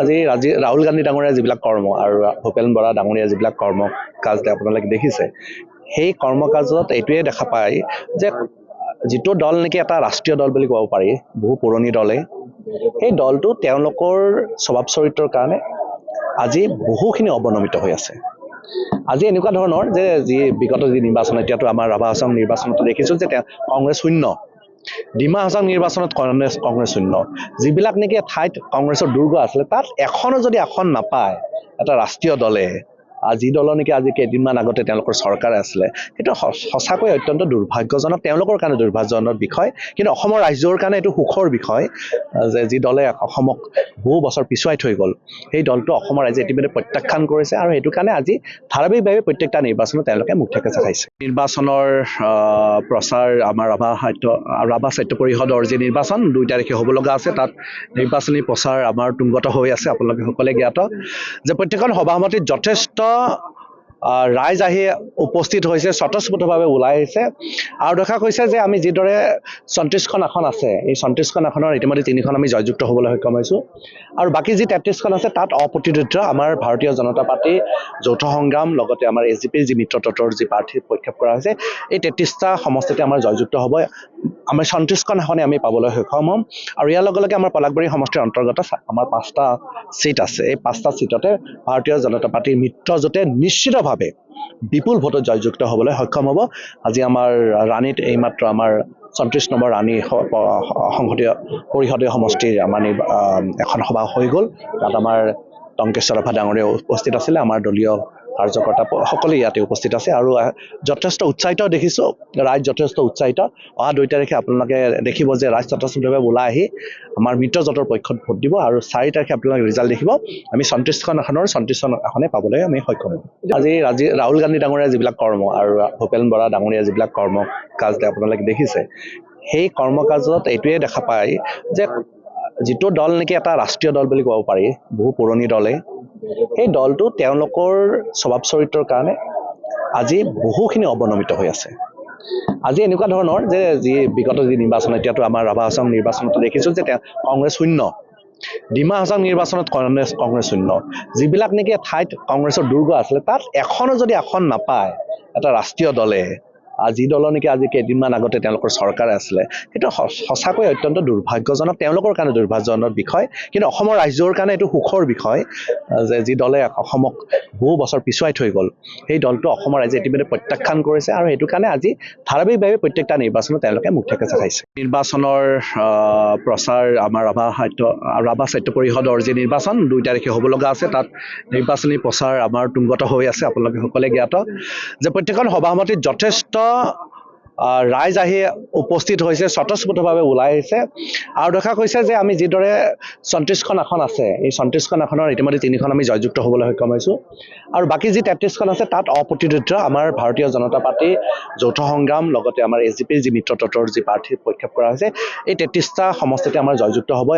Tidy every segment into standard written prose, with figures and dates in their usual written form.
আজি ৰাহুল গান্ধী ডাঙৰীয়া যিবিলাক কৰ্ম আৰু ভূপেন বৰা ডাঙৰীয়া যিবিলাক কৰ্ম কাজ আপোনালোকে দেখিছে, সেই কৰ্ম কাজত এইটোৱে দেখা পায় যে যিটো দল নেকি এটা ৰাষ্ট্ৰীয় দল বুলি ক'ব পাৰি, বহু পুৰণি দলে, সেই দলটো তেওঁলোকৰ স্বভাৱ চৰিত্ৰৰ কাৰণে আজি বহুখিনি অৱনমিত হৈ আছে। আজি এনেকুৱা ধৰণৰ যে যি বিগত যি নিৰ্বাচন, এতিয়াতো আমাৰ ৰাভা হাছং নিৰ্বাচনতো দেখিছোঁ যে কংগ্ৰেছ শূন্য, ডিমা হাছাং নিৰ্বাচনত কংগ্ৰেছ শূন্য, যিবিলাক নেকি ঠাইত কংগ্ৰেছৰ দুৰ্গ আছিলে তাত এখনো যদি আসন নাপায় এটা ৰাষ্ট্ৰীয় দলে, যি দলৰ নেকি আজি কেইদিনমান আগতে তেওঁলোকৰ চৰকাৰ আছিলে, সেইটো সঁচাকৈ অত্যন্ত দুৰ্ভাগ্যজনক, তেওঁলোকৰ কাৰণে দুৰ্ভাগ্যজনক বিষয়। কিন্তু অসমৰ ৰাইজৰ কাৰণে এইটো সুখৰ বিষয় যে যি দলে অসমক বহু বছৰ পিছুৱাই থৈ গ'ল, সেই দলটো অসমৰ ৰাইজে ইতিমধ্যে প্ৰত্যাখ্যান কৰিছে আৰু সেইটো কাৰণে আজি ধাৰাবাহিকভাৱে প্ৰত্যেকটা নিৰ্বাচনত তেওঁলোকে মুখ থেকেচা খাইছে। নিৰ্বাচনৰ প্ৰচাৰ আমাৰ ৰাভা সাহিত্য পৰিষদৰ যি নিৰ্বাচন 2 তাৰিখে হ'ব লগা আছে, তাত নিৰ্বাচনী প্ৰচাৰ আমাৰ তুংগত হৈ আছে। আপোনালোকে সকলোৱে জ্ঞাত যে প্ৰত্যেকখন সভা সমিতিত যথেষ্ট ৰাইজ আহি উপস্থিত হৈছে, স্বতঃস্ফূৰ্তভাৱে ওলাই আহিছে আৰু দেখা গৈছে যে আমি যিদৰে 34খন আসন আছে, এই 34খন আসনৰ ইতিমধ্যে 3খন আমি জয়যুক্ত হ'বলৈ সক্ষম হৈছোঁ আৰু বাকী যি 33খন আছে তাত অপ্ৰতিৰোধ্য আমাৰ ভাৰতীয় জনতা পাৰ্টি যৌথ সংগ্ৰাম, লগতে আমাৰ SGPৰ যি মিত্ৰতন্ত্ৰৰ যি প্ৰাৰ্থী প্ৰক্ষেপ কৰা হৈছে, এই 33টা সমষ্টিতে আমাৰ জয়যুক্ত হ'ব। আমাৰ 34খন আসনে আমি পাবলৈ সক্ষম হ'ম আৰু ইয়াৰ লগে লগে আমাৰ পলাশবাৰী সমষ্টিৰ অন্তৰ্গত আমাৰ 5টা চিট আছে। এই 5টা চিটতে ভাৰতীয় জনতা পাৰ্টিৰ মিত্ৰজোঁটে নিশ্চিতভাৱে বিপুল ভোটত জয়যুক্ত হ'বলৈ সক্ষম হ'ব। আজি আমাৰ ৰাণীত এইমাত্ৰ আমাৰ 34 নম্বৰ ৰাণী সংসদীয় পৰিষদীয় সমষ্টিৰ আমাৰ এখন সভা হৈ গ'ল। তাত আমাৰ টংকেশ্বৰ ৰাভা ডাঙৰীয়া উপস্থিত আছিলে, আমাৰ দলীয় কাৰ্যকৰ্তা সকলোৱে ইয়াতে উপস্থিত আছে আৰু যথেষ্ট উৎসাহিত দেখিছোঁ, ৰাইজ যথেষ্ট উৎসাহিত। অহা 2 তাৰিখে আপোনালোকে দেখিব যে ৰাইজ স্বতঃস্ফূৰ্তভাৱে ওলাই আহি আমাৰ মিত্ৰজোঁটৰ পক্ষত ভোট দিব আৰু 4 তাৰিখে আপোনালোকে ৰিজাল্ট দেখিব, আমি 34খন আসনৰ 34খন আসনে পাবলৈ আমি সক্ষম হ'ম। আজি ৰাহুল গান্ধী ডাঙৰীয়া যিবিলাক কৰ্ম আৰু ভূপেন বৰা ডাঙৰীয়া যিবিলাক কৰ্ম কাজ আপোনালোকে দেখিছে, সেই কৰ্ম কাজত এইটোৱে দেখা পায় যে যিটো দল নেকি এটা ৰাষ্ট্ৰীয় দল বুলি ক'ব পাৰি, বহু পুৰণি দলে, সেই দলটো তেওঁলোকৰ স্বভাৱ চৰিত্ৰৰ কাৰণে আজি বহুখিনি অৱনমিত হৈ আছে। আজি এনেকুৱা ধৰণৰ যে যি বিগত যি নিৰ্বাচন, এতিয়াতো আমাৰ ৰাভা হাছং নিৰ্বাচনতো দেখিছোঁ যে কংগ্ৰেছ শূন্য, ডিমা হাছাং নিৰ্বাচনত কংগ্ৰেছ শূন্য, যিবিলাক নেকি ঠাইত কংগ্ৰেছৰ দুৰ্গ আছিলে তাত এখনো যদি আসন নাপায় এটা ৰাষ্ট্ৰীয় দলে, যি দলৰ নেকি আজি কেইদিনমান আগতে তেওঁলোকৰ চৰকাৰ আছিলে, সেইটো সঁচাকৈ অত্যন্ত দুৰ্ভাগ্যজনক, তেওঁলোকৰ কাৰণে দুৰ্ভাগ্যজনক বিষয়। কিন্তু অসমৰ ৰাইজৰ কাৰণে এইটো সুখৰ বিষয় যে যি দলে অসমক বহু বছৰ পিছুৱাই থৈ গ'ল, সেই দলটো অসমৰ ৰাইজে ইতিমধ্যে প্ৰত্যাখ্যান কৰিছে আৰু সেইটো কাৰণে আজি ধাৰাবাহিকভাৱে প্ৰত্যেকটা নিৰ্বাচনত তেওঁলোকে মুখ থেকেচা খাইছে। নিৰ্বাচনৰ প্ৰচাৰ আমাৰ ৰাভা সাহিত্য পৰিষদৰ যি নিৰ্বাচন 2 তাৰিখে হ'ব লগা আছে, তাত নিৰ্বাচনী প্ৰচাৰ আমাৰ তুংগত হৈ আছে। আপোনালোকে সকলোৱে জ্ঞাত যে প্ৰত্যেকখন সভা সমিতিত যথেষ্ট ৰাইজ আহি উপস্থিত হৈছে, স্বতঃস্ফূৰ্তভাৱে ওলাই আহিছে আৰু দেখা গৈছে যে আমি যিদৰে 34খন আসন আছে, এই 34খন আসনৰ ইতিমধ্যে 3খন আমি জয়যুক্ত হ'বলৈ সক্ষম হৈছোঁ আৰু বাকী যি 33খন আছে তাত অপ্ৰতিৰোধ্য আমাৰ ভাৰতীয় জনতা পাৰ্টি যৌথ সংগ্ৰাম, লগতে আমাৰ SGPৰ যি মিত্ৰতন্ত্ৰৰ যি প্ৰাৰ্থী প্ৰক্ষেপ কৰা হৈছে, এই 33টা সমষ্টিতে আমাৰ জয়যুক্ত হ'ব।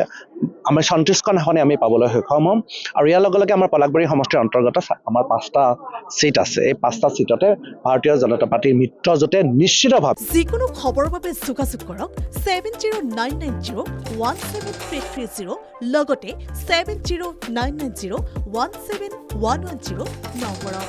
আমাৰ 34খন আসনে আমি পাবলৈ সক্ষম হ'ম আৰু ইয়াৰ লগে লগে আমাৰ পলাশবাৰী সমষ্টিৰ অন্তৰ্গত আমাৰ 5টা চিট আছে। এই 5টা চিটতে ভাৰতীয় জনতা পাৰ্টিৰ মিত্ৰজোঁটে নিশ্চিতভাৱে যিকোনো খবৰৰ বাবে যোগাযোগ কৰক 7099017330 লগতে 7099017110 নম্বৰত।